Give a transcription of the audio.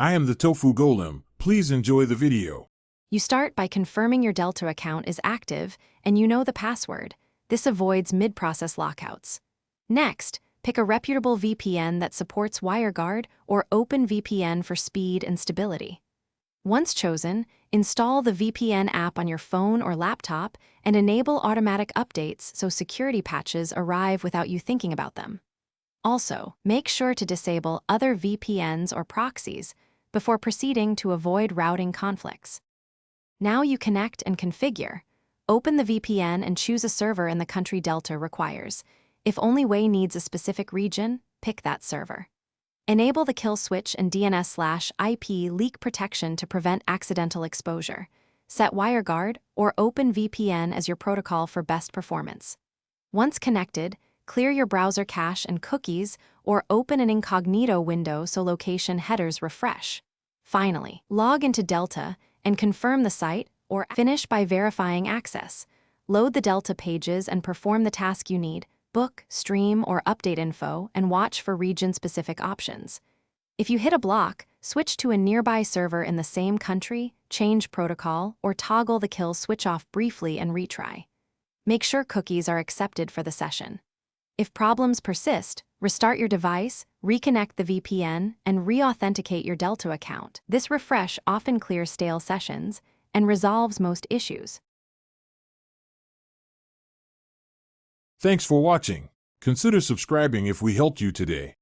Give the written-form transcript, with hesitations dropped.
I am the Tofu Golem. Please enjoy the video. You start by confirming your Delta account is active and you know the password. This avoids mid-process lockouts. Next, pick a reputable VPN that supports WireGuard or OpenVPN for speed and stability. Once chosen, install the VPN app on your phone or laptop and enable automatic updates so security patches arrive without you thinking about them. Also, make sure to disable other VPNs or proxies before proceeding to avoid routing conflicts. Now you connect and configure. Open the VPN and choose a server in the country Delta requires. If only way needs a specific region, pick that server. Enable the kill switch and DNS/IP leak protection to prevent accidental exposure. Set WireGuard or OpenVPN as your protocol for best performance. Once connected, clear your browser cache and cookies or open an incognito window so location headers refresh. Finally, log into Delta and confirm the site or finish by verifying access. Load the Delta pages and perform the task you need. Book, stream, or update info, and watch for region-specific options. If you hit a block, switch to a nearby server in the same country, change protocol, or toggle the kill switch off briefly and retry. Make sure cookies are accepted for the session. If problems persist, restart your device, reconnect the VPN, and re-authenticate your Delta account. This refresh often clears stale sessions and resolves most issues. Thanks for watching. Consider subscribing if we helped you today.